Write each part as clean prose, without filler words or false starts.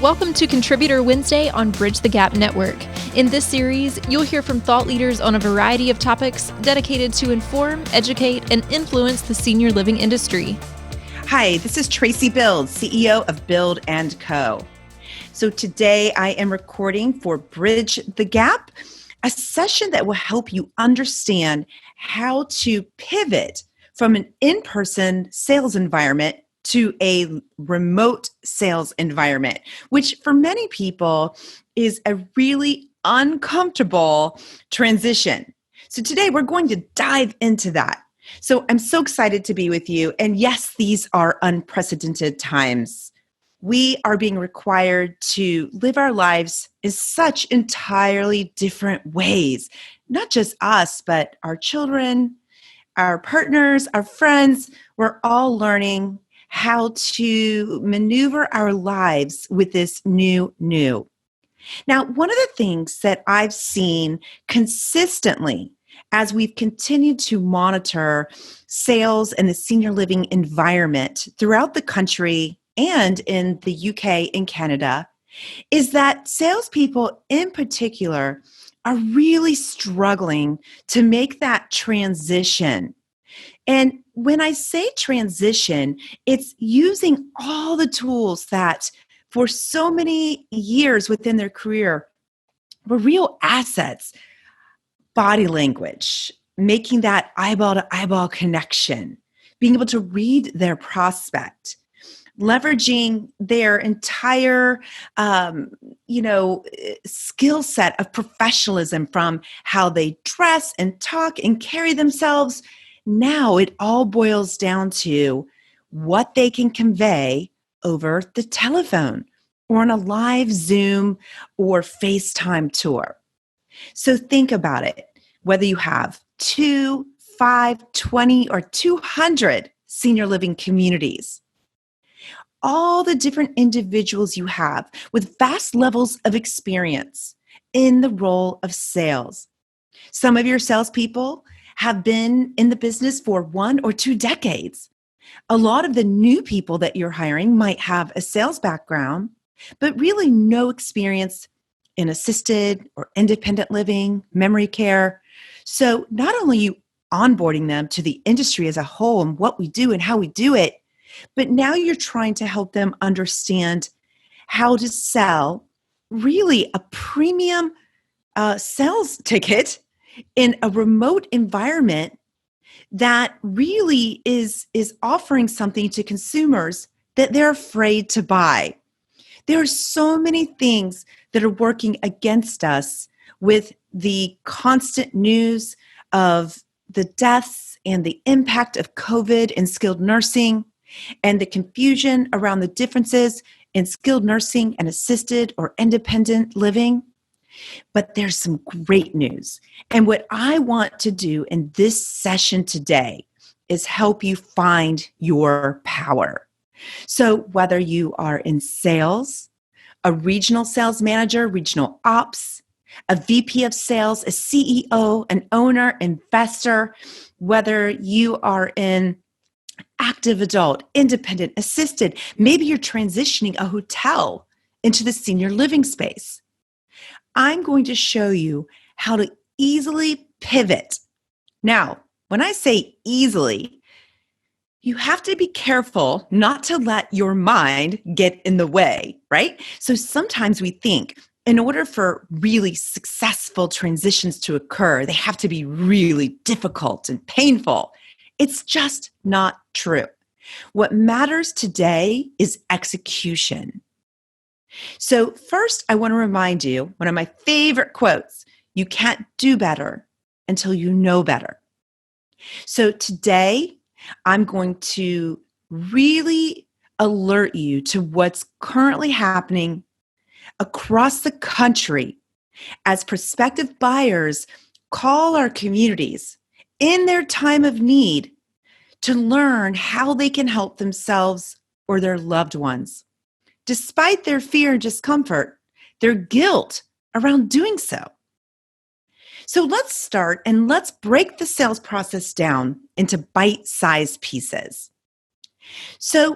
Welcome to Contributor Wednesday on Bridge the Gap Network. In this series, you'll hear from thought leaders on a variety of topics dedicated to inform, educate, and influence the senior living industry. Hi, this is Traci Bild, CEO of Bild Co. So today I am recording for Bridge the Gap, a session that will help you understand how to pivot from an in-person sales environment to a remote sales environment, which for many people is a really uncomfortable transition. So today we're going to dive into that. So I'm so excited to be with you. And yes, these are unprecedented times. We are being required to live our lives in such entirely different ways. Not just us, but our children, our partners, our friends. We're all learning how to maneuver our lives with this new. Now, one of the things that I've seen consistently as we've continued to monitor sales in the senior living environment throughout the country and in the UK and Canada is that salespeople in particular are really struggling to make that transition. And when I say transition, it's using all the tools that for so many years within their career were real assets. Body language, making that eyeball-to-eyeball connection, being able to read their prospect, leveraging their entire, skill set of professionalism from how they dress and talk and carry themselves. Now it all boils down to what they can convey over the telephone or on a live Zoom or FaceTime tour. So think about it, whether you have 2, 5, 20, or 200 senior living communities, all the different individuals you have with vast levels of experience in the role of sales. Some of your salespeople have been in the business for 1 or 2 decades. A lot of the new people that you're hiring might have a sales background, but really no experience in assisted or independent living, memory care. So not only are you onboarding them to the industry as a whole and what we do and how we do it, but now you're trying to help them understand how to sell really a premium sales ticket in a remote environment that really is offering something to consumers that they're afraid to buy. There are so many things that are working against us with the constant news of the deaths and the impact of COVID in skilled nursing and the confusion around the differences in skilled nursing and assisted or independent living. But there's some great news. And what I want to do in this session today is help you find your power. So whether you are in sales, a regional sales manager, regional ops, a VP of sales, a CEO, an owner, investor, whether you are in active adult, independent, assisted, maybe you're transitioning a hotel into the senior living space. I'm going to show you how to easily pivot. Now, when I say easily, you have to be careful not to let your mind get in the way, right? So sometimes we think in order for really successful transitions to occur, they have to be really difficult and painful. It's just not true. What matters today is execution. So first, I want to remind you, one of my favorite quotes, you can't do better until you know better. So today, I'm going to really alert you to what's currently happening across the country as prospective buyers call our communities in their time of need to learn how they can help themselves or their loved ones. Despite their fear and discomfort, their guilt around doing so. So let's start and let's break the sales process down into bite-sized pieces. So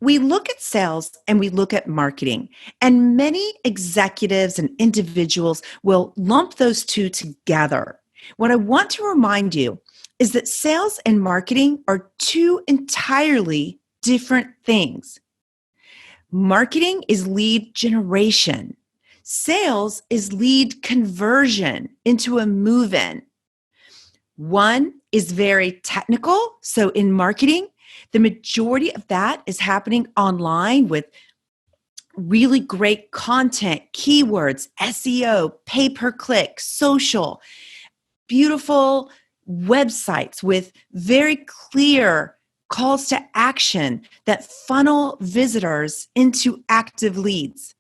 we look at sales and we look at marketing, and many executives and individuals will lump those two together. What I want to remind you is that sales and marketing are two entirely different things. Marketing is lead generation. Sales is lead conversion into a move-in. One is very technical. So in marketing, the majority of that is happening online with really great content, keywords, SEO, pay-per-click, social, beautiful websites with very clear calls to action that funnel visitors into active leads.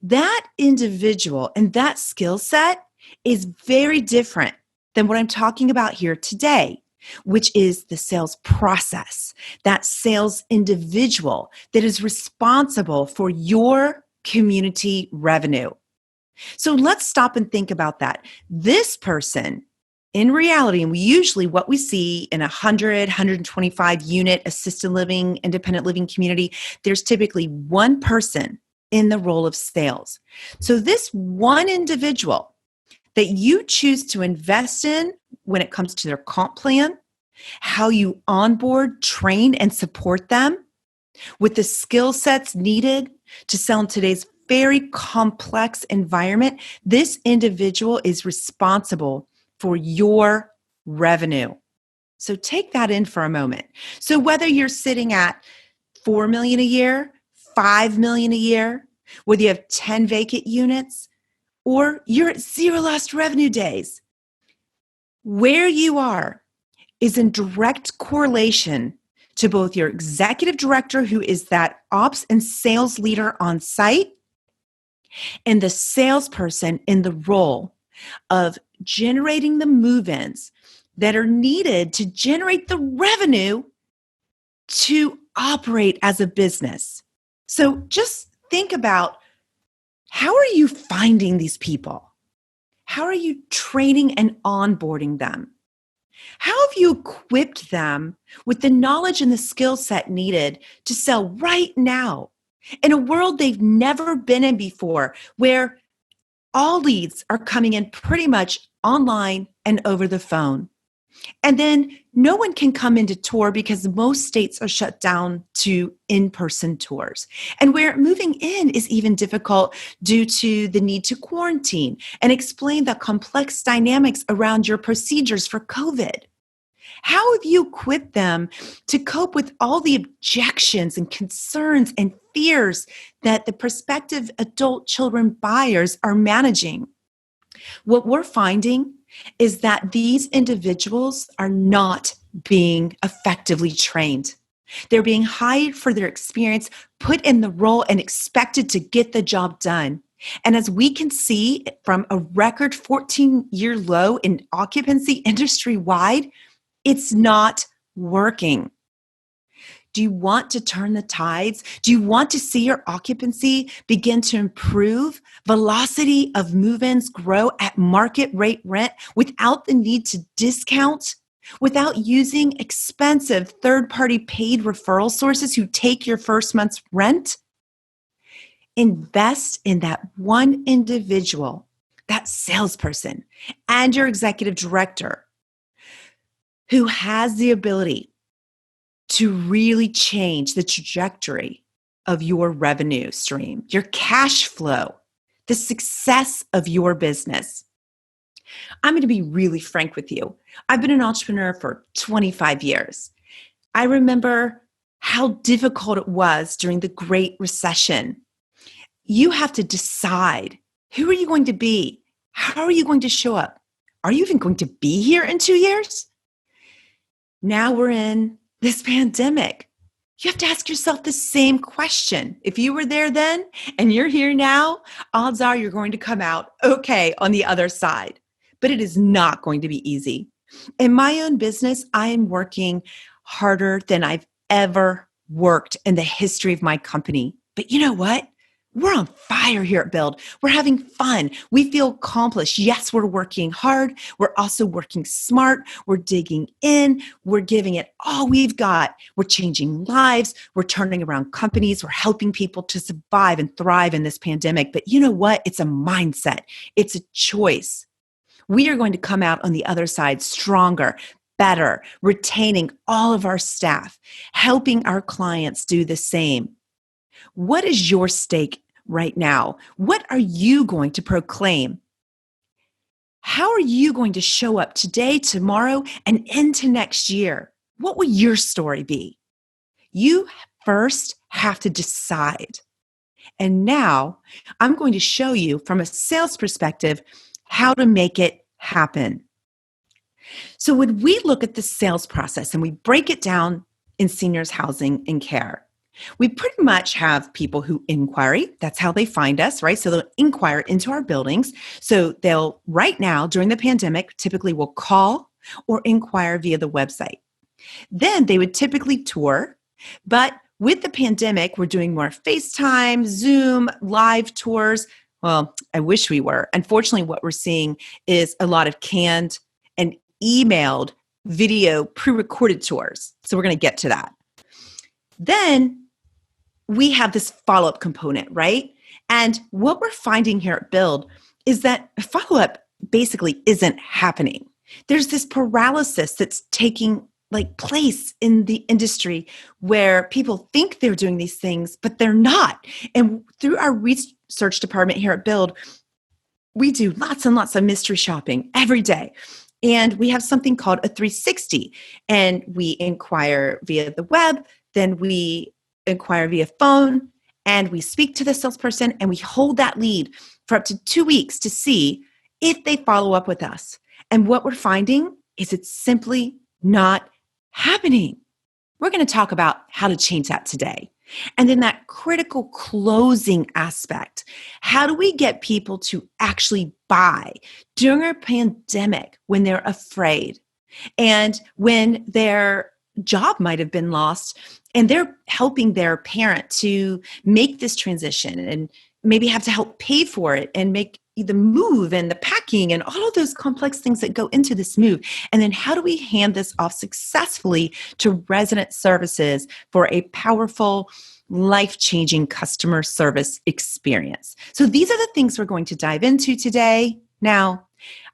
That individual and that skill set is very different than what I'm talking about here today, which is the sales process, that sales individual that is responsible for your community revenue. So let's stop and think about that. This person, in reality, and what we see in 100, 125 unit assisted living, independent living community, there's typically one person in the role of sales. So this one individual that you choose to invest in when it comes to their comp plan, how you onboard, train, and support them with the skill sets needed to sell in today's very complex environment, this individual is responsible for your revenue. So take that in for a moment. So whether you're sitting at $4 million a year, $5 million a year, whether you have 10 vacant units, or you're at 0 lost revenue days, where you are is in direct correlation to both your executive director, who is that ops and sales leader on site, and the salesperson in the role of generating the move-ins that are needed to generate the revenue to operate as a business. So just think about, how are you finding these people? How are you training and onboarding them? How have you equipped them with the knowledge and the skill set needed to sell right now in a world they've never been in before, where all leads are coming in pretty much online and over the phone? And then no one can come into tour because most states are shut down to in-person tours. And where moving in is even difficult due to the need to quarantine and explain the complex dynamics around your procedures for COVID. How have you equipped them to cope with all the objections and concerns and fears that the prospective adult children buyers are managing? What we're finding is that these individuals are not being effectively trained. They're being hired for their experience, put in the role, and expected to get the job done. And as we can see from a record 14-year low in occupancy industry-wide, it's not working. Do you want to turn the tides? Do you want to see your occupancy begin to improve? Velocity of move-ins grow at market rate rent without the need to discount? Without using expensive third-party paid referral sources who take your first month's rent? Invest in that one individual, that salesperson, and your executive director who has the ability to really change the trajectory of your revenue stream, your cash flow, the success of your business. I'm going to be really frank with you. I've been an entrepreneur for 25 years. I remember how difficult it was during the Great Recession. You have to decide, who are you going to be? How are you going to show up? Are you even going to be here in 2 years? Now we're in this pandemic. You have to ask yourself the same question. If you were there then and you're here now, odds are you're going to come out okay on the other side. But it is not going to be easy. In my own business, I am working harder than I've ever worked in the history of my company. But you know what? We're on fire here at Bild. We're having fun. We feel accomplished. Yes, we're working hard. We're also working smart. We're digging in. We're giving it all we've got. We're changing lives. We're turning around companies. We're helping people to survive and thrive in this pandemic. But you know what? It's a mindset. It's a choice. We are going to come out on the other side stronger, better, retaining all of our staff, helping our clients do the same. What is your stake right now? What are you going to proclaim? How are you going to show up today, tomorrow, and into next year? What will your story be? You first have to decide. And now I'm going to show you from a sales perspective how to make it happen. So when we look at the sales process and we break it down in seniors housing and care, we pretty much have people who inquiry. That's how they find us, right? So they'll inquire into our buildings. So they'll, right now during the pandemic, typically will call or inquire via the website. Then they would typically tour. But with the pandemic, we're doing more FaceTime, Zoom, live tours. Well, I wish we were. Unfortunately, what we're seeing is a lot of canned and emailed video pre-recorded tours. So we're going to get to that. Then we have this follow-up component, right? And what we're finding here at Bild is that follow-up basically isn't happening. There's this paralysis that's taking place in the industry where people think they're doing these things, but they're not. And through our research department here at Bild, we do lots and lots of mystery shopping every day. And we have something called a 360. And we inquire via the web, then we inquire via phone, and we speak to the salesperson, and we hold that lead for up to 2 weeks to see if they follow up with us. And what we're finding is it's simply not happening. We're going to talk about how to change that today. And then that critical closing aspect. How do we get people to actually buy during a pandemic when they're afraid and when their job might have been lost and they're helping their parent to make this transition and maybe have to help pay for it and make the move and the packing and all of those complex things that go into this move. And then how do we hand this off successfully to resident services for a powerful, life-changing customer service experience? So these are the things we're going to dive into today. Now,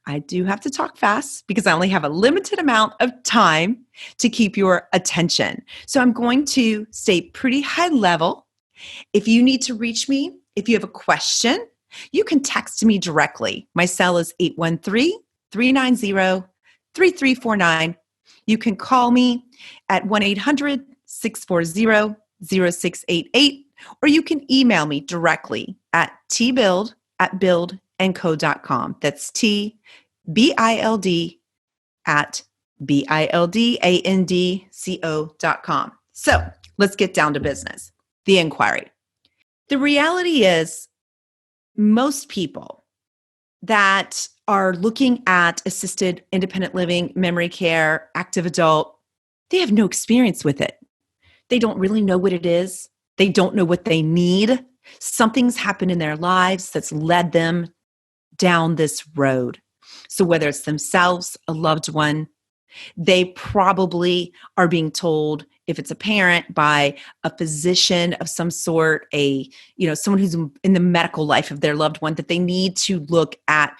I do have to talk fast because I only have a limited amount of time to keep your attention. So I'm going to stay pretty high level. If you need to reach me, if you have a question, you can text me directly. My cell is 813-390-3349. You can call me at 1-800-640-0688, or you can email me directly at tbild@bildandco.com. That's TBILD at BILDANDCO.com. So let's get down to business. The inquiry. The reality is most people that are looking at assisted independent living, memory care, active adult, they have no experience with it. They don't really know what it is. They don't know what they need. Something's happened in their lives that's led them down this road. So whether it's themselves, a loved one, they probably are being told, if it's a parent, by a physician of some sort, someone who's in the medical life of their loved one, that they need to look at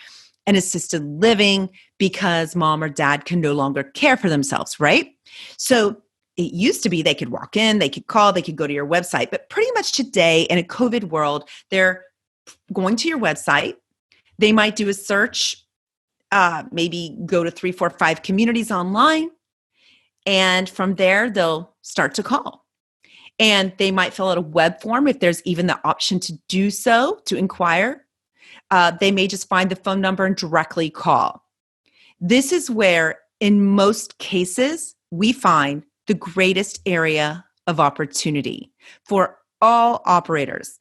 an assisted living because mom or dad can no longer care for themselves, right? So it used to be they could walk in, they could call, they could go to your website, but pretty much today in a COVID world, they're going to your website. They might do a search, maybe go to 3, 4, 5 communities online. And from there, they'll start to call. And they might fill out a web form if there's even the option to do so, to inquire. They may just find the phone number and directly call. This is where, in most cases, we find the greatest area of opportunity for all operators.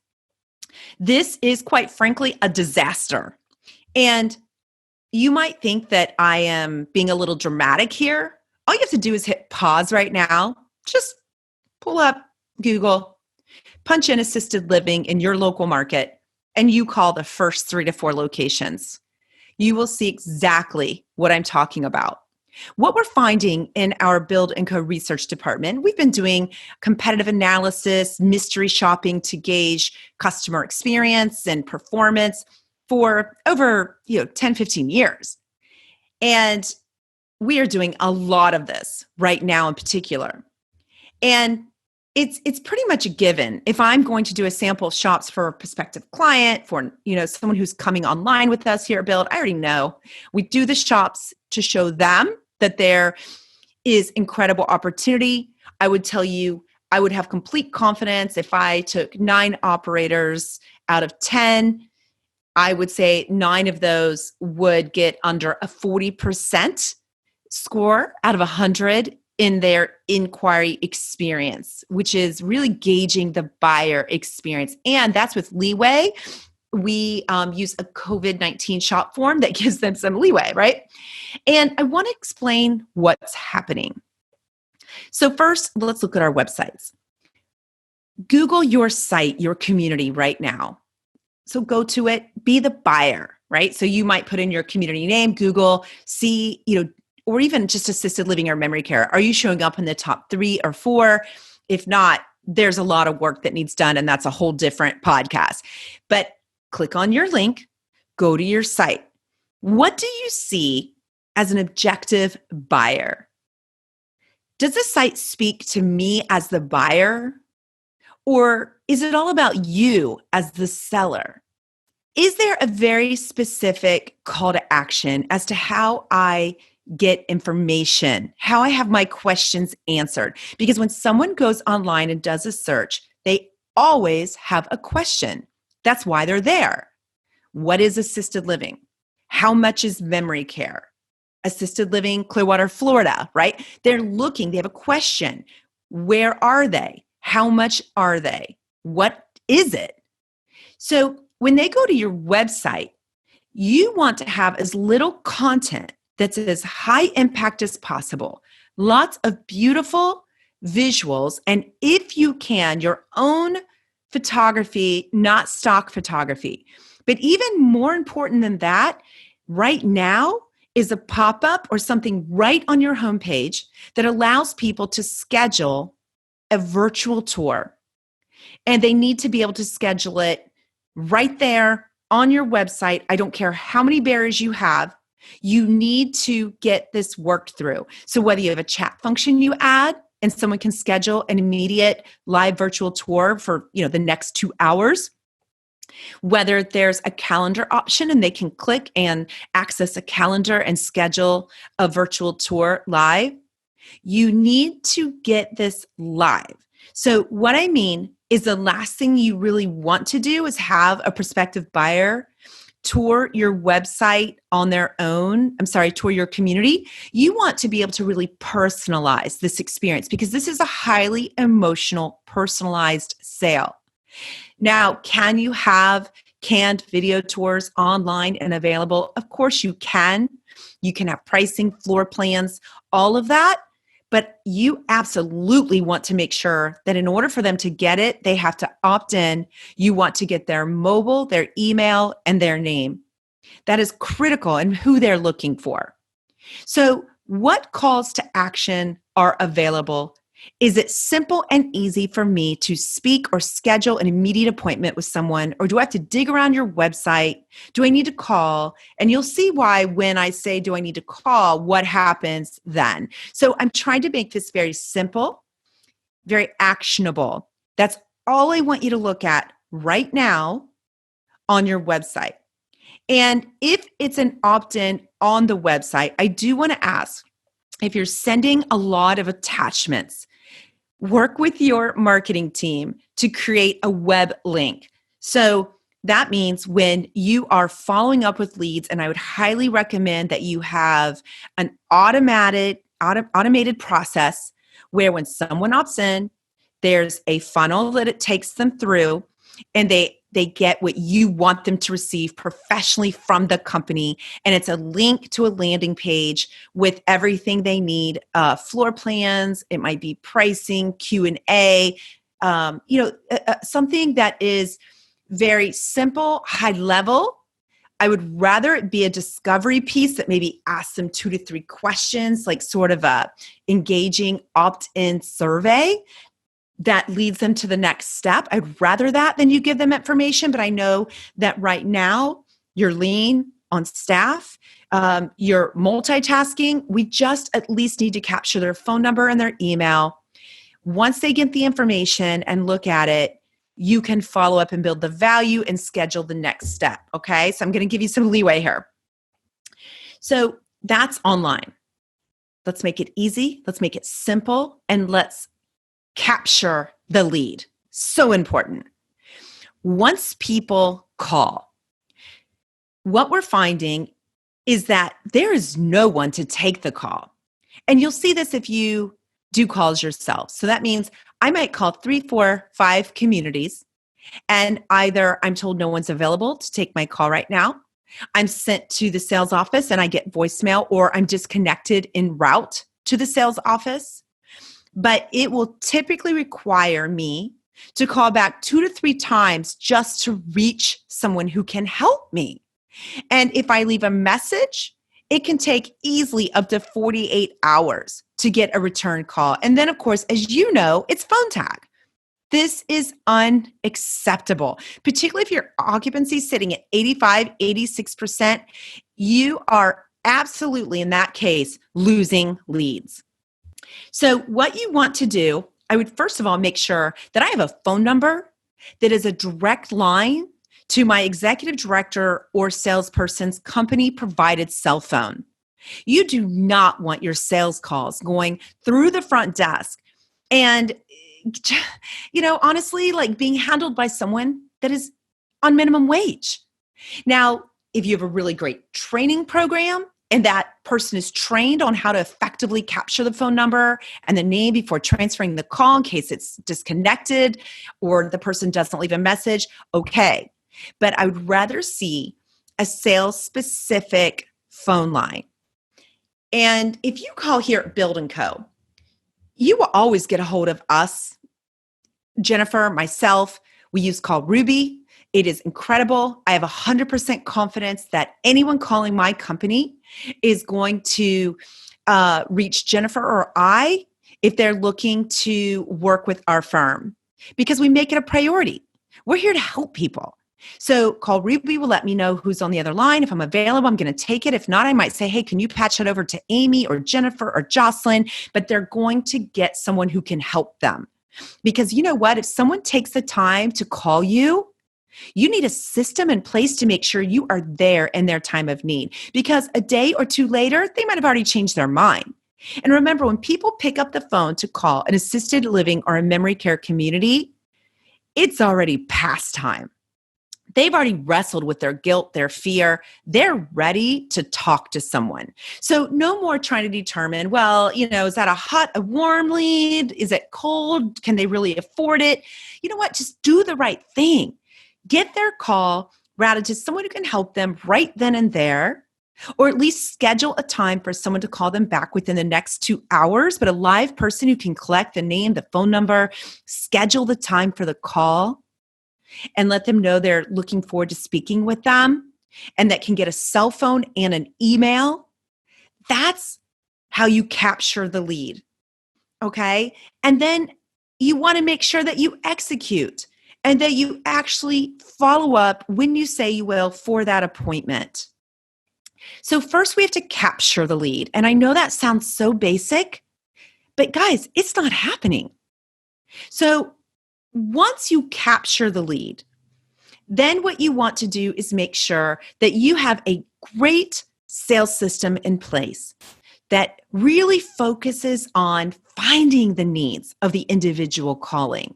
This is, quite frankly, a disaster. And you might think that I am being a little dramatic here. All you have to do is hit pause right now. Just pull up Google punch in assisted living in your local market, and you call the first 3 to 4 locations. You will see exactly what I'm talking about. What we're finding in our Bild Co research department, we've been doing competitive analysis, mystery shopping to gauge customer experience and performance for over 10, 15 years. And we are doing a lot of this right now in particular. And it's pretty much a given. If I'm going to do a sample of shops for a prospective client, for someone who's coming online with us here at Bild, I already know we do the shops to show them that there is incredible opportunity. I would tell you, I would have complete confidence if I took 9 operators out of 10. I would say 9 of those would get under a 40% score out of 100 in their inquiry experience, which is really gauging the buyer experience. And that's with leeway. We use a COVID-19 shop form that gives them some leeway, right? And I want to explain what's happening. So first, let's look at our websites. Google your site, your community right now. So go to it, be the buyer, right? So you might put in your community name, Google, see, or even just assisted living or memory care. Are you showing up in the top 3 or 4? If not, there's a lot of work that needs done, and that's a whole different podcast. But click on your link, go to your site. What do you see as an objective buyer? Does the site speak to me as the buyer? Or is it all about you as the seller? Is there a very specific call to action as to how I get information, how I have my questions answered? Because when someone goes online and does a search, they always have a question. That's why they're there. What is assisted living? How much is memory care? Assisted living, Clearwater, Florida, right? They're looking, they have a question. Where are they? How much are they? What is it? So when they go to your website, you want to have as little content that's as high impact as possible. Lots of beautiful visuals. And if you can, your own photography, not stock photography. But even more important than that, right now is a pop-up or something right on your homepage that allows people to schedule a virtual tour. And they need to be able to schedule it right there on your website. I don't care how many barriers you have. You need to get this worked through. So whether you have a chat function you add and someone can schedule an immediate live virtual tour for, the next 2 hours, whether there's a calendar option and they can click and access a calendar and schedule a virtual tour live, you need to get this live. So what I mean is the last thing you really want to do is have a prospective buyer tour your website on their own. Tour your community. You want to be able to really personalize this experience because this is a highly emotional, personalized sale. Now, can you have canned video tours online and available? Of course you can. You can have pricing, floor plans, all of that. But you absolutely want to make sure that in order for them to get it, they have to opt in. You want to get their mobile, their email, and their name. That is critical in who they're looking for. So what calls to action are available? Is it simple and easy for me to speak or schedule an immediate appointment with someone? Or do I have to dig around your website? Do I need to call? And you'll see why when I say, do I need to call, what happens then? So I'm trying to make this very simple, very actionable. That's all I want you to look at right now on your website. And if it's an opt-in on the website, I do want to ask, if you're sending a lot of attachments, work with your marketing team to create a web link. So that means when you are following up with leads, and I would highly recommend that you have an automated process where when someone opts in, there's a funnel that it takes them through, and they get what you want them to receive professionally from the company. And it's a link to a landing page with everything they need, floor plans, it might be pricing, Q&A, something that is very simple, high level. I would rather it be a discovery piece that maybe asks them 2 to 3 questions, like sort of a engaging opt-in survey that leads them to the next step. I'd rather that than you give them information, but I know that right now you're lean on staff, you're multitasking. We just at least need to capture their phone number and their email. Once they get the information and look at it, you can follow up and build the value and schedule the next step. Okay. So I'm going to give you some leeway here. So that's online. Let's make it easy. Let's make it simple. And let's capture the lead. So important. Once people call, what we're finding is that there is no one to take the call. And you'll see this if you do calls yourself. So that means I might call 3, 4, 5 communities, and either I'm told no one's available to take my call right now, I'm sent to the sales office and I get voicemail, or I'm disconnected en route to the sales office. But it will typically require me to call back 2 to 3 times just to reach someone who can help me. And if I leave a message, it can take easily up to 48 hours to get a return call. And then, of course, as you know, it's phone tag. This is unacceptable, particularly if your occupancy is sitting at 85, 86%. You are absolutely, in that case, losing leads. So what you want to do, I would first of all make sure that I have a phone number that is a direct line to my executive director or salesperson's company provided cell phone. You do not want your sales calls going through the front desk and, honestly, like being handled by someone that is on minimum wage. Now, if you have a really great training program and that person is trained on how to effectively capture the phone number and the name before transferring the call in case it's disconnected or the person doesn't leave a message, okay. But I would rather see a sales-specific phone line. And if you call here at Bild Co, you will always get a hold of us, Jennifer, myself. We use Call Ruby. It is incredible. I have 100% confidence that anyone calling my company is going to reach Jennifer or I if they're looking to work with our firm, because we make it a priority. We're here to help people. So Call Ruby will let me know who's on the other line. If I'm available, I'm going to take it. If not, I might say, hey, can you patch it over to Amy or Jennifer or Jocelyn? But they're going to get someone who can help them. Because you know what? If someone takes the time to call you, you need a system in place to make sure you are there in their time of need. Because a day or 2 later, they might have already changed their mind. And remember, when people pick up the phone to call an assisted living or a memory care community, it's already past time. They've already wrestled with their guilt, their fear. They're ready to talk to someone. So no more trying to determine, is that a warm lead? Is it cold? Can they really afford it? You know what? Just do the right thing. Get their call routed to someone who can help them right then and there, or at least schedule a time for someone to call them back within the next 2 hours, but a live person who can collect the name, the phone number, schedule the time for the call, and let them know they're looking forward to speaking with them, and that can get a cell phone and an email. That's how you capture the lead, okay? And then you want to make sure that you execute and that you actually follow up when you say you will for that appointment. So first we have to capture the lead. And I know that sounds so basic, but guys, it's not happening. So once you capture the lead, then what you want to do is make sure that you have a great sales system in place that really focuses on finding the needs of the individual calling,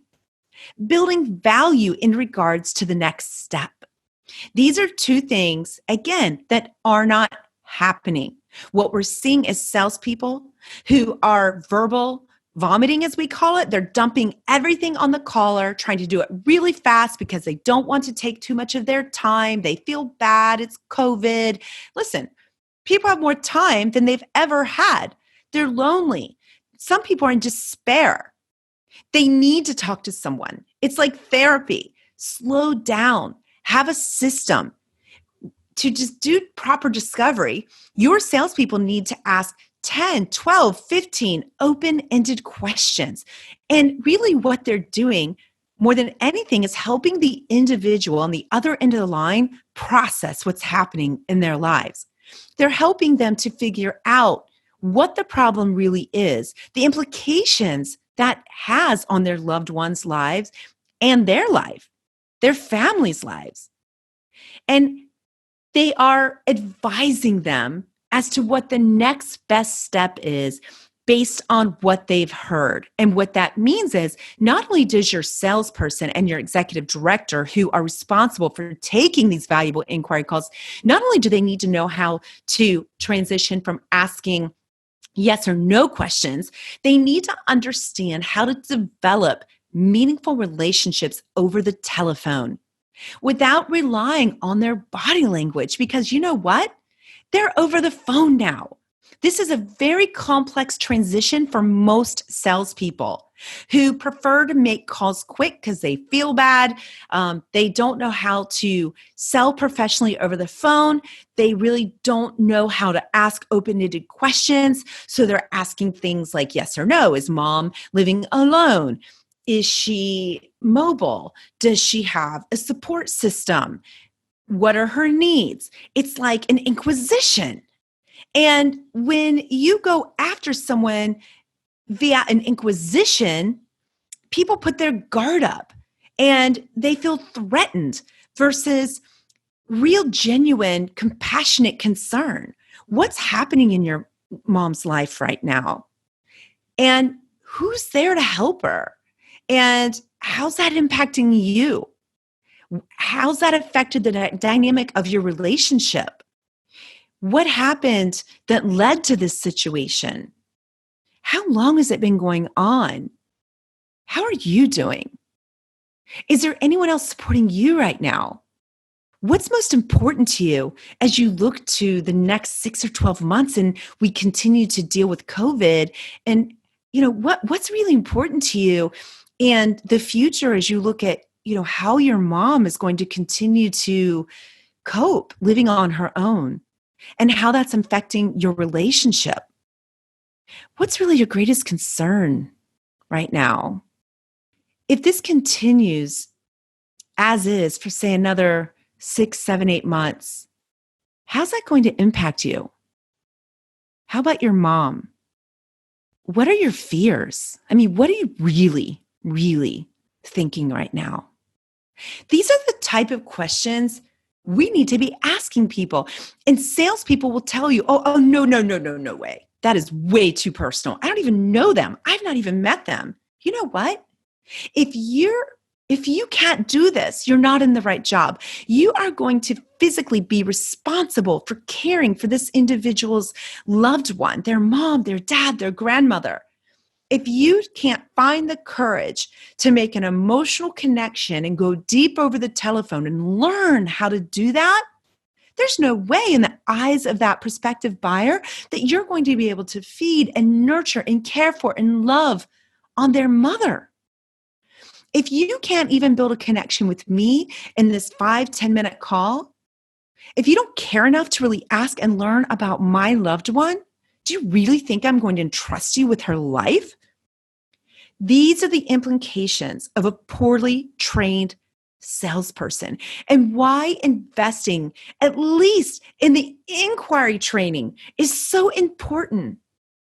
building value in regards to the next step. These are 2 things, again, that are not happening. What we're seeing is salespeople who are verbal vomiting, as we call it. They're dumping everything on the caller, trying to do it really fast because they don't want to take too much of their time. They feel bad. It's COVID. Listen, people have more time than they've ever had. They're lonely. Some people are in despair. They need to talk to someone. It's like therapy. Slow down, have a system to just do proper discovery. Your salespeople need to ask 10, 12, 15 open-ended questions. And really what they're doing more than anything is helping the individual on the other end of the line process what's happening in their lives. They're helping them to figure out what the problem really is, the implications that has on their loved ones' lives and their life, their families' lives. And they are advising them as to what the next best step is based on what they've heard. And what that means is not only does your salesperson and your executive director who are responsible for taking these valuable inquiry calls, not only do they need to know how to transition from asking yes or no questions, they need to understand how to develop meaningful relationships over the telephone without relying on their body language. Because you know what? They're over the phone now. This is a very complex transition for most salespeople who prefer to make calls quick because they feel bad. They don't know how to sell professionally over the phone. They really don't know how to ask open-ended questions. So they're asking things like yes or no. Is mom living alone? Is she mobile? Does she have a support system? What are her needs? It's like an inquisition. And when you go after someone via an inquisition, people put their guard up and they feel threatened versus real, genuine, compassionate concern. What's happening in your mom's life right now? And who's there to help her? And how's that impacting you? How's that affected the dynamic of your relationship? What happened that led to this situation? How long has it been going on? How are you doing? Is there anyone else supporting you right now? What's most important to you as you look to the next 6 or 12 months and we continue to deal with COVID? And what's really important to you and the future as you look at how your mom is going to continue to cope living on her own and how that's affecting your relationship? What's really your greatest concern right now? If this continues as is for, say, another 6, 7, 8 months, how's that going to impact you? How about your mom? What are your fears? I mean, what are you really, really thinking right now? These are the type of questions we need to be asking people. And salespeople will tell you, oh, no way. That is way too personal. I don't even know them. I've not even met them. You know what? If you can't do this, you're not in the right job. You are going to physically be responsible for caring for this individual's loved one, their mom, their dad, their grandmother. If you can't find the courage to make an emotional connection and go deep over the telephone and learn how to do that, there's no way in the eyes of that prospective buyer that you're going to be able to feed and nurture and care for and love on their mother. If you can't even build a connection with me in this 5-10 minute call, if you don't care enough to really ask and learn about my loved one, do you really think I'm going to entrust you with her life? These are the implications of a poorly trained salesperson and why investing, at least in the inquiry training, is so important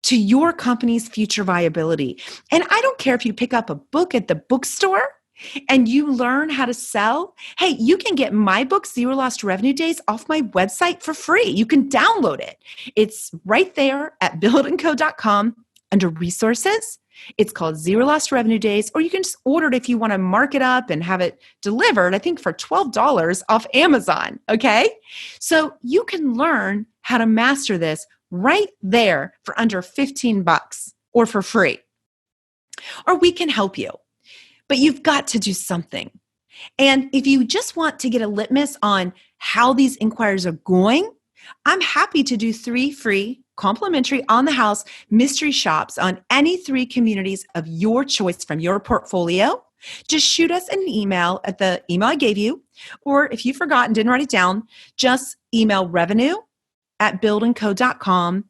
to your company's future viability. And I don't care if you pick up a book at the bookstore and you learn how to sell. Hey, you can get my book, Zero Lost Revenue Days, off my website for free. You can download it. It's right there at bildco.com under resources. It's called Zero Lost Revenue Days, or you can just order it if you want to mark it up and have it delivered, I think for $12 off Amazon, okay? So you can learn how to master this right there for under $15 or for free. Or we can help you, but you've got to do something. And if you just want to get a litmus on how these inquiries are going, I'm happy to do 3 free complimentary on the house mystery shops on any 3 communities of your choice from your portfolio. Just shoot us an email at the email I gave you, or if you forgot and didn't write it down, just email revenue@bildco.com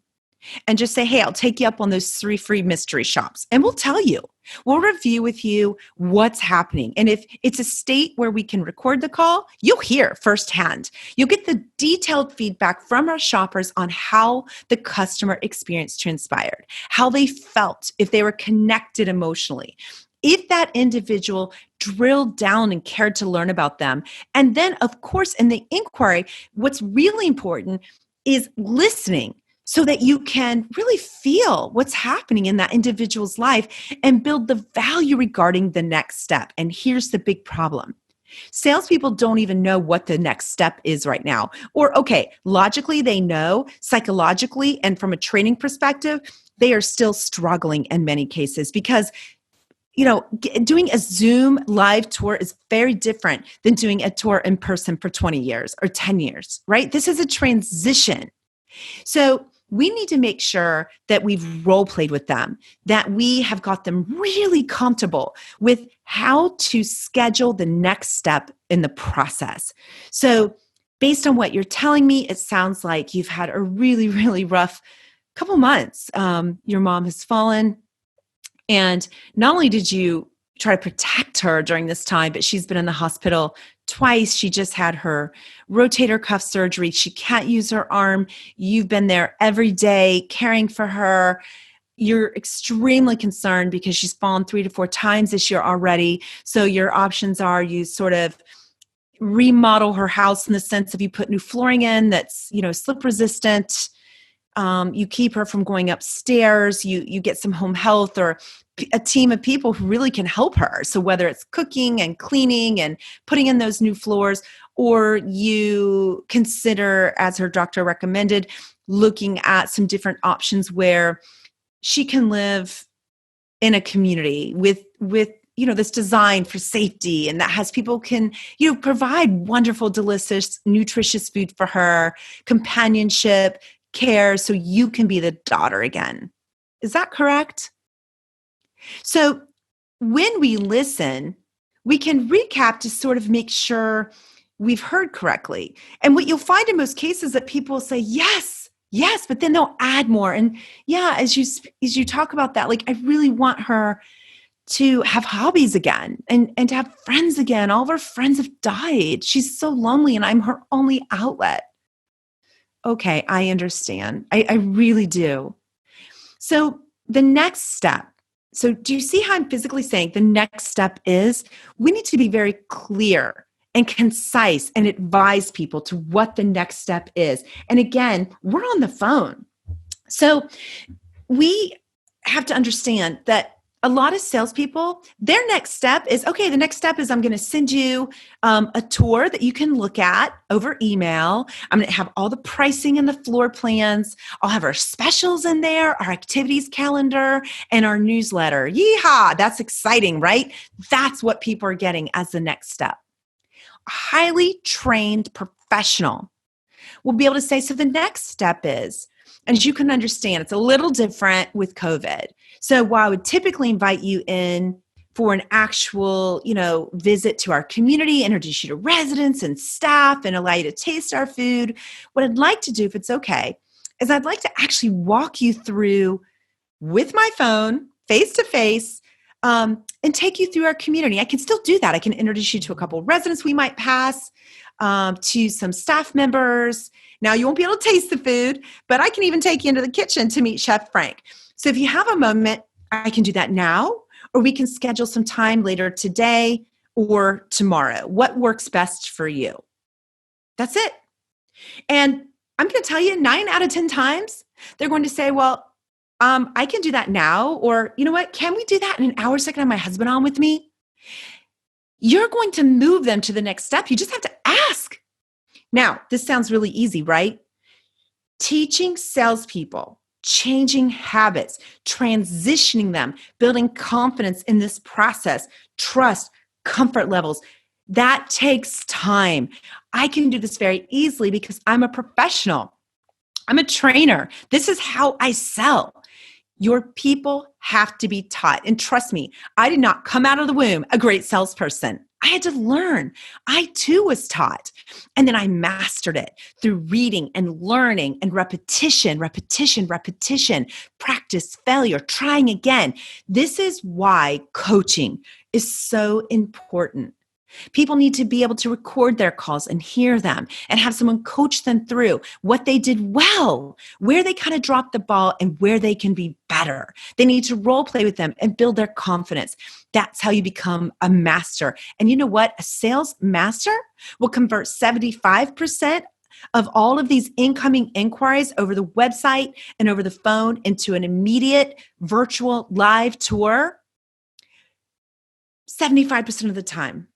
and just say, hey, I'll take you up on those 3 free mystery shops. And we'll tell you, we'll review with you what's happening. And if it's a state where we can record the call, you'll hear firsthand. You'll get the detailed feedback from our shoppers on how the customer experience transpired, how they felt, if they were connected emotionally, if that individual drilled down and cared to learn about them. And then, of course, in the inquiry, what's really important is listening so that you can really feel what's happening in that individual's life and build the value regarding the next step. And here's the big problem. Salespeople don't even know what the next step is right now. Or, okay, logically they know, psychologically, and from a training perspective, they are still struggling in many cases because doing a Zoom live tour is very different than doing a tour in person for 20 years or 10 years, right? This is a transition. So we need to make sure that we've role played with them, that we have got them really comfortable with how to schedule the next step in the process. So based on what you're telling me, it sounds like you've had a really, really rough couple months. Your mom has fallen. And not only did you try to protect her during this time, but she's been in the hospital twice. She just had her rotator cuff surgery. She can't use her arm. You've been there every day caring for her. You're extremely concerned because she's fallen 3 to 4 times this year already. So your options are you sort of remodel her house in the sense of you put new flooring in that's, slip resistant. You keep her from going upstairs. You get some home health or a team of people who really can help her. So whether it's cooking and cleaning and putting in those new floors, or you consider, as her doctor recommended, looking at some different options where she can live in a community with this design for safety, and that has people can, provide wonderful, delicious, nutritious food for her, companionship, care, so you can be the daughter again. Is that correct? So when we listen, we can recap to sort of make sure we've heard correctly. And what you'll find in most cases that people say, yes, but then they'll add more. And yeah, as you talk about that, like, I really want her to have hobbies again and to have friends again. All of her friends have died. She's so lonely and I'm her only outlet. Okay, I understand. I really do. So the next step. So do you see how I'm physically saying the next step is we need to be very clear and concise and advise people to what the next step is. And again, we're on the phone. So we have to understand that a lot of salespeople, their next step is, okay, the next step is I'm going to send you a tour that you can look at over email. I'm going to have all the pricing and the floor plans. I'll have our specials in there, our activities calendar, and our newsletter. Yeehaw! That's exciting, right? That's what people are getting as the next step. A highly trained professional will be able to say, so the next step is, and as you can understand, it's a little different with COVID. So while I would typically invite you in for an actual, visit to our community, introduce you to residents and staff, and allow you to taste our food, what I'd like to do, if it's okay, is I'd like to actually walk you through with my phone, face-to-face, and take you through our community. I can still do that. I can introduce you to a couple of residents we might pass, to some staff members. Now, you won't be able to taste the food, but I can even take you into the kitchen to meet Chef Frank. So if you have a moment, I can do that now, or we can schedule some time later today or tomorrow. What works best for you? That's it. And I'm going to tell you 9 out of 10 times, they're going to say, well, I can do that now. Or, you know what? Can we do that in an hour so I can have my husband on with me? You're going to move them to the next step. You just have to ask. Now, this sounds really easy, right? Teaching salespeople, changing habits, transitioning them, building confidence in this process, trust, comfort levels, that takes time. I can do this very easily because I'm a professional. I'm a trainer. This is how I sell. Your people have to be taught. And trust me, I did not come out of the womb a great salesperson. I had to learn. I too was taught. And then I mastered it through reading and learning and repetition, practice, failure, trying again. This is why coaching is so important. People need to be able to record their calls and hear them and have someone coach them through what they did well, where they kind of dropped the ball, and where they can be better. They need to role play with them and build their confidence. That's how you become a master. And you know what? A sales master will convert 75% of all of these incoming inquiries over the website and over the phone into an immediate virtual live tour 75% of the time.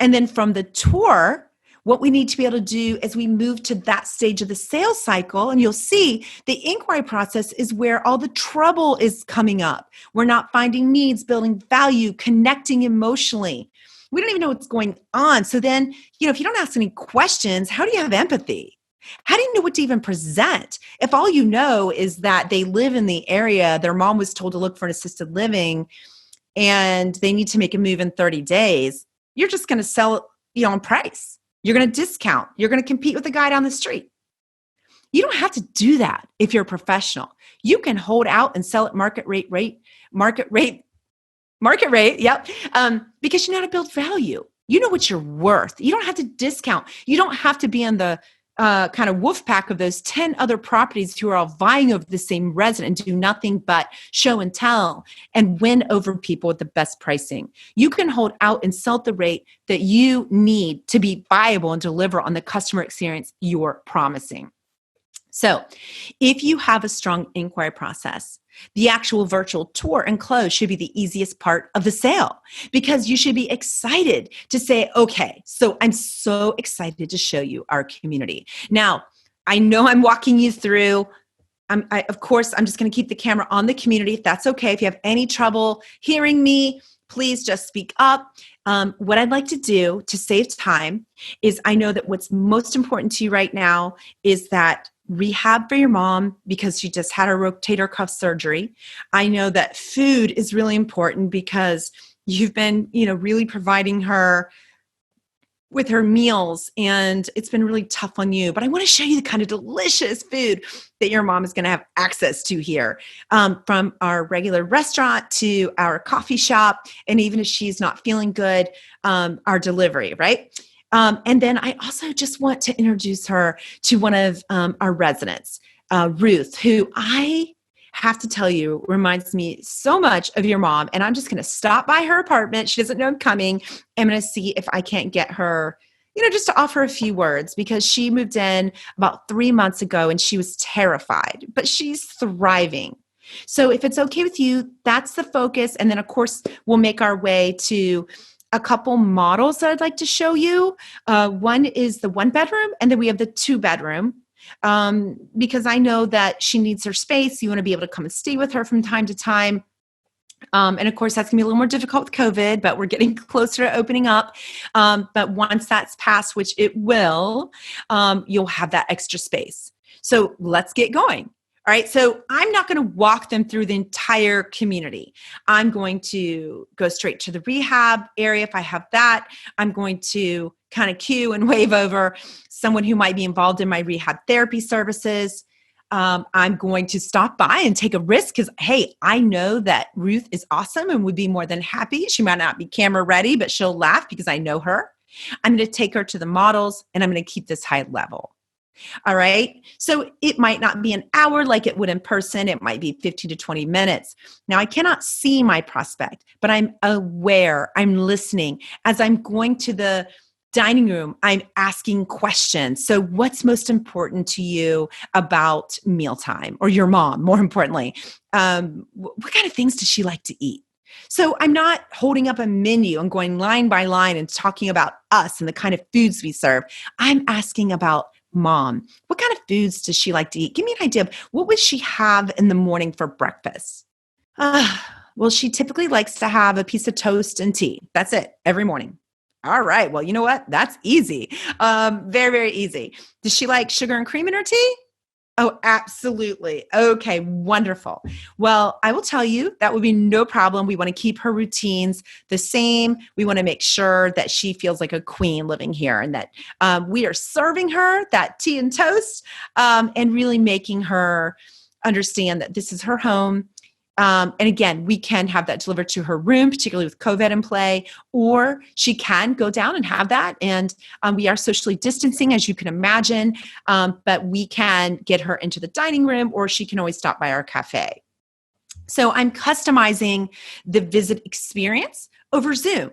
And then from the tour, what we need to be able to do as we move to that stage of the sales cycle, and you'll see the inquiry process is where all the trouble is coming up. We're not finding needs, building value, connecting emotionally. We don't even know what's going on. So then, if you don't ask any questions, how do you have empathy? How do you know what to even present? If all you know is that they live in the area, their mom was told to look for an assisted living, and they need to make a move in 30 days, you're just going to sell it on price. You're going to discount. You're going to compete with the guy down the street. You don't have to do that if you're a professional. You can hold out and sell at market rate. Yep. Because you know how to build value. You know what you're worth. You don't have to discount. You don't have to be in the kind of wolf pack of those 10 other properties who are all vying over the same resident and do nothing but show and tell and win over people with the best pricing. You can hold out and sell at the rate that you need to be viable and deliver on the customer experience you're promising. So if you have a strong inquiry process, the actual virtual tour and close should be the easiest part of the sale, because you should be excited to say, okay, so I'm so excited to show you our community. Now, I know I'm walking you through. Of course, I'm just going to keep the camera on the community. If that's okay. If you have any trouble hearing me, please just speak up. What I'd like to do to save time is, I know that what's most important to you right now is that rehab for your mom, because she just had her rotator cuff surgery. I know that food is really important because you've been, really providing her with her meals, and it's been really tough on you. But I want to show you the kind of delicious food that your mom is going to have access to here, from our regular restaurant to our coffee shop, and even if she's not feeling good, our delivery, right? And then I also just want to introduce her to one of our residents, Ruth, who I have to tell you reminds me so much of your mom. And I'm just going to stop by her apartment. She doesn't know I'm coming. I'm going to see if I can't get her, just to offer a few words, because she moved in about 3 months ago and she was terrified, but she's thriving. So if it's okay with you, that's the focus. And then, of course, we'll make our way to a couple models that I'd like to show you. One is the 1-bedroom, and then we have the 2-bedroom. Because I know that she needs her space. You want to be able to come and stay with her from time to time. And of course, that's going to be a little more difficult with COVID, but we're getting closer to opening up. But once that's passed, which it will, you'll have that extra space. So let's get going. All right, so I'm not going to walk them through the entire community. I'm going to go straight to the rehab area if I have that. I'm going to kind of cue and wave over someone who might be involved in my rehab therapy services. I'm going to stop by and take a risk because, hey, I know that Ruth is awesome and would be more than happy. She might not be camera ready, but she'll laugh because I know her. I'm going to take her to the models, and I'm going to keep this high level. All right. So it might not be an hour like it would in person. It might be 15 to 20 minutes. Now, I cannot see my prospect, but I'm aware, I'm listening. As I'm going to the dining room, I'm asking questions. So what's most important to you about mealtime, or your mom, more importantly? What kind of things does she like to eat? So I'm not holding up a menu and going line by line and talking about us and the kind of foods we serve. I'm asking about Mom. What kind of foods does she like to eat? Give me an idea of what would she have in the morning for breakfast? Well, she typically likes to have a piece of toast and tea. That's it, every morning. All right. Well, you know what? That's easy. Very, very easy. Does she like sugar and cream in her tea? Oh, absolutely. Okay, wonderful. Well, I will tell you that would be no problem. We want to keep her routines the same. We want to make sure that she feels like a queen living here and that we are serving her that tea and toast and really making her understand that this is her home. And again, we can have that delivered to her room, particularly with COVID in play, or she can go down and have that. And we are socially distancing, as you can imagine, but we can get her into the dining room, or she can always stop by our cafe. So I'm customizing the visit experience over Zoom.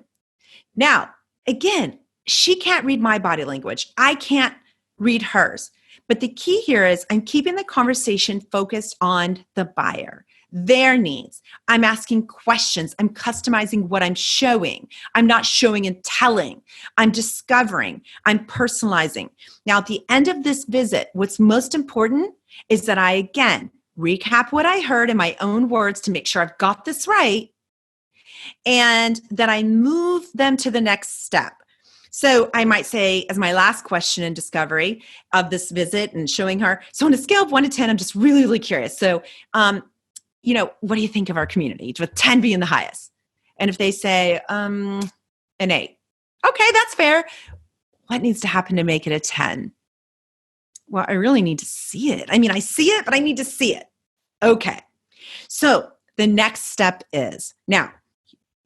Now, again, she can't read my body language. I can't read hers. But the key here is I'm keeping the conversation focused on the buyer, their needs. I'm asking questions. I'm customizing what I'm showing. I'm not showing and telling. I'm discovering. I'm personalizing. Now, at the end of this visit, what's most important is that I, again, recap what I heard in my own words to make sure I've got this right, and that I move them to the next step. So I might say, as my last question in discovery of this visit and showing her, so on a scale of 1 to 10, I'm just really, really curious. So, what do you think of our community? With 10 being the highest. And if they say, an 8. Okay, that's fair. What needs to happen to make it a 10? Well, I really need to see it. I mean, I see it, but I need to see it. Okay. So the next step is, now,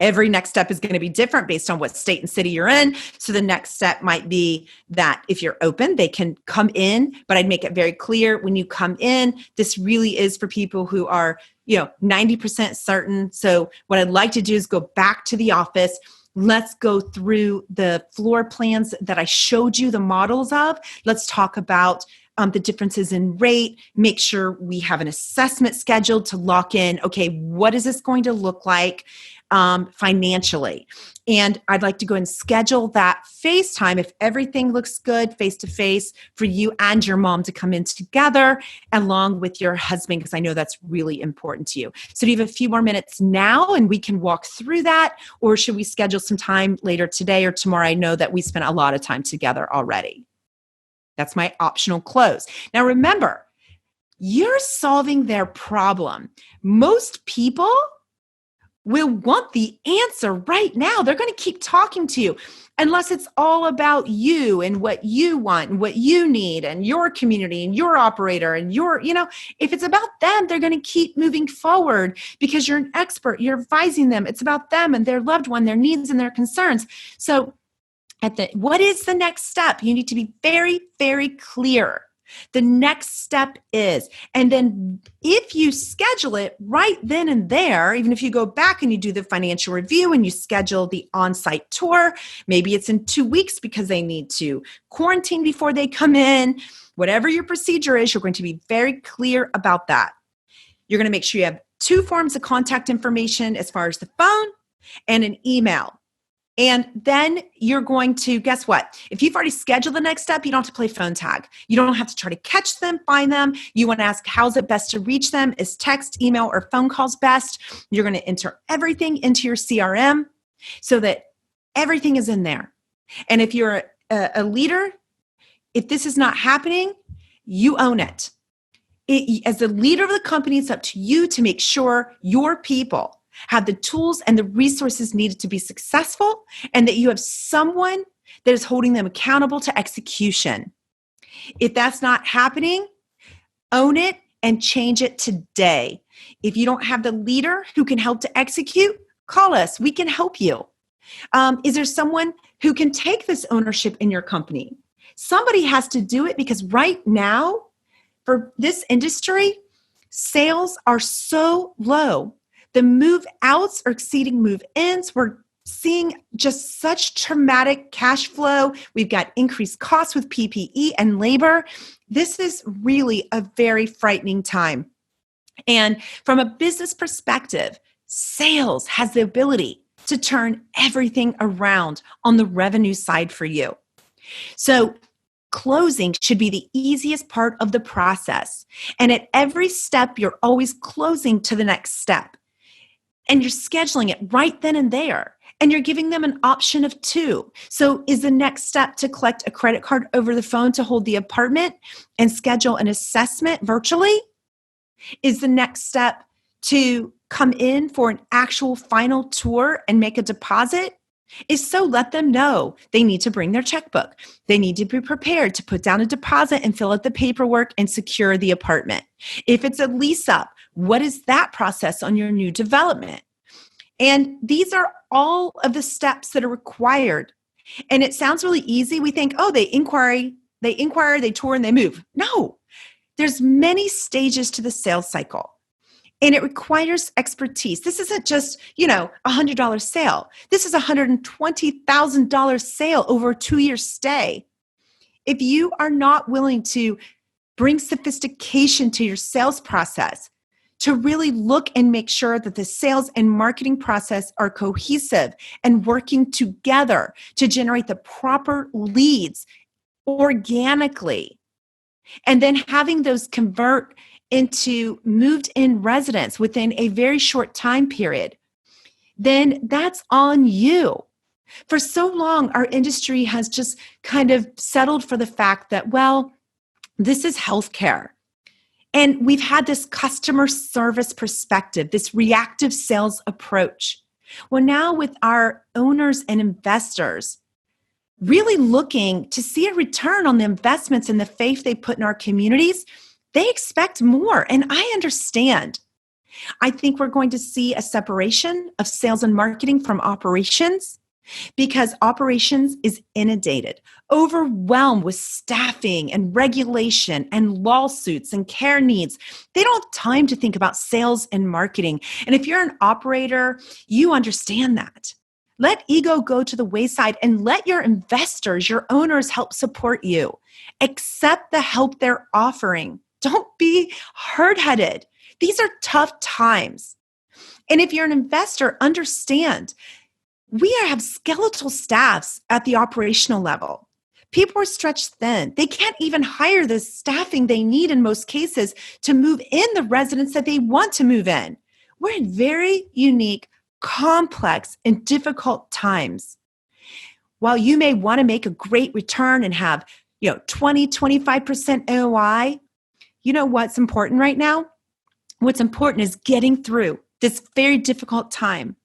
every next step is going to be different based on what state and city you're in. So the next step might be that if you're open, they can come in, but I'd make it very clear when you come in, this really is for people who are, 90% certain. So what I'd like to do is go back to the office. Let's go through the floor plans that I showed you the models of. Let's talk about the differences in rate, make sure we have an assessment scheduled to lock in, okay, what is this going to look like financially? And I'd like to go and schedule that FaceTime, if everything looks good, face-to-face, for you and your mom to come in together along with your husband, because I know that's really important to you. So do you have a few more minutes now and we can walk through that? Or should we schedule some time later today or tomorrow? I know that we spent a lot of time together already. That's my optional close. Now remember, you're solving their problem. Most people will want the answer right now. They're going to keep talking to you unless it's all about you and what you want and what you need and your community and your operator and your, if it's about them, they're going to keep moving forward because you're an expert. You're advising them. It's about them and their loved one, their needs and their concerns. So what is the next step? You need to be very, very clear. The next step is, and then if you schedule it right then and there, even if you go back and you do the financial review and you schedule the on-site tour, maybe it's in 2 weeks because they need to quarantine before they come in, whatever your procedure is, you're going to be very clear about that. You're going to make sure you have 2 forms of contact information as far as the phone and an email. And then you're going to, guess what? If you've already scheduled the next step, you don't have to play phone tag. You don't have to try to catch them, find them. You want to ask, how's it best to reach them? Is text, email, or phone calls best? You're going to enter everything into your CRM so that everything is in there. And if you're a leader, if this is not happening, you own it. As the leader of the company, it's up to you to make sure your people have the tools and the resources needed to be successful, and that you have someone that is holding them accountable to execution. If that's not happening, own it and change it today. If you don't have the leader who can help to execute, call us. We can help you. Is there someone who can take this ownership in your company? Somebody has to do it, because right now, for this industry, sales are so low. The move outs are exceeding move ins. We're seeing just such traumatic cash flow. We've got increased costs with PPE and labor. This is really a very frightening time. And from a business perspective, sales has the ability to turn everything around on the revenue side for you. So closing should be the easiest part of the process. And at every step, you're always closing to the next step. And you're scheduling it right then and there. And you're giving them an option of 2. So is the next step to collect a credit card over the phone to hold the apartment and schedule an assessment virtually? Is the next step to come in for an actual final tour and make a deposit? If so, let them know they need to bring their checkbook. They need to be prepared to put down a deposit and fill out the paperwork and secure the apartment. If it's a lease up, what is that process on your new development? And these are all of the steps that are required. And it sounds really easy. We think, oh, they inquire, they tour, and they move. No, there's many stages to the sales cycle. And it requires expertise. This isn't just, $100 sale. This is a $120,000 sale over a 2-year stay. If you are not willing to bring sophistication to your sales process, to really look and make sure that the sales and marketing process are cohesive and working together to generate the proper leads organically, and then having those convert into moved-in residents within a very short time period, then that's on you. For so long, our industry has just kind of settled for the fact that, well, this is healthcare. And we've had this customer service perspective, this reactive sales approach. Well, now with our owners and investors really looking to see a return on the investments and the faith they put in our communities, they expect more. And I understand. I think we're going to see a separation of sales and marketing from operations, because operations is inundated, overwhelmed with staffing and regulation and lawsuits and care needs. They don't have time to think about sales and marketing. And if you're an operator, you understand that. Let ego go to the wayside and let your investors, your owners help support you. Accept the help they're offering. Don't be hard-headed. These are tough times. And if you're an investor, understand we have skeletal staffs at the operational level. People are stretched thin. They can't even hire the staffing they need in most cases to move in the residents that they want to move in. We're in very unique, complex, and difficult times. While you may want to make a great return and have 20, 25% AOI, you know what's important right now? What's important is getting through this very difficult time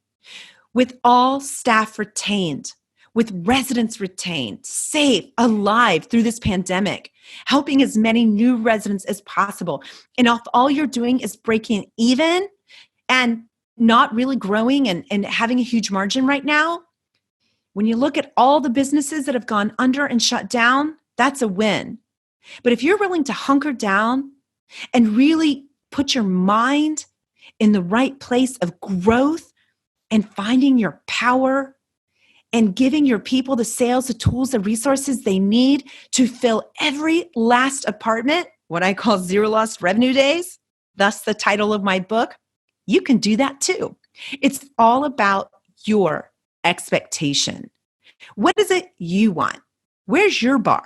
with all staff retained, with residents retained, safe, alive through this pandemic, helping as many new residents as possible. And if all you're doing is breaking even and not really growing and having a huge margin right now, when you look at all the businesses that have gone under and shut down, that's a win. But if you're willing to hunker down and really put your mind in the right place of growth and finding your power and giving your people the sales, the tools, the resources they need to fill every last apartment, what I call zero lost revenue days, thus the title of my book, you can do that too. It's all about your expectation. What is it you want? Where's your bar?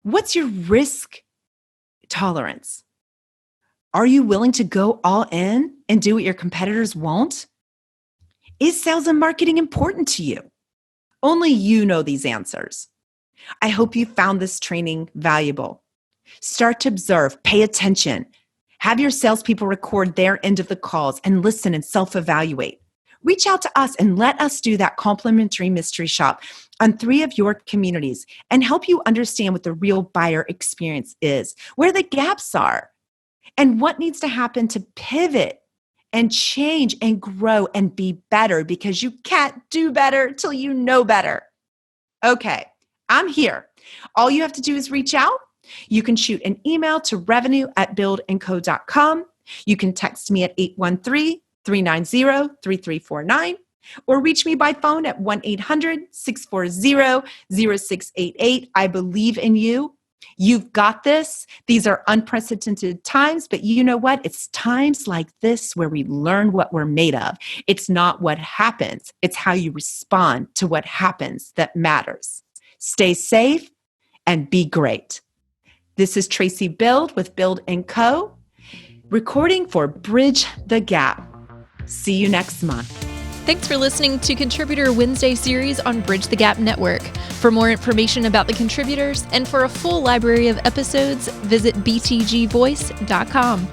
What's your risk tolerance? Are you willing to go all in and do what your competitors won't? Is sales and marketing important to you? Only you know these answers. I hope you found this training valuable. Start to observe, pay attention. Have your salespeople record their end of the calls and listen and self-evaluate. Reach out to us and let us do that complimentary mystery shop on 3 of your communities and help you understand what the real buyer experience is, where the gaps are, and what needs to happen to pivot and change and grow and be better, because you can't do better till you know better. Okay, I'm here. All you have to do is reach out. You can shoot an email to revenue@bildco.com. You can text me at 813-390-3349, or reach me by phone at 1-800-640-0688. I believe in you. You've got this. These are unprecedented times, but you know what? It's times like this where we learn what we're made of. It's not what happens. It's how you respond to what happens that matters. Stay safe and be great. This is Traci Bild with Bild Co, recording for Bridge the Gap. See you next month. Thanks for listening to Contributor Wednesday series on Bridge the Gap Network. For more information about the contributors and for a full library of episodes, visit btgvoice.com.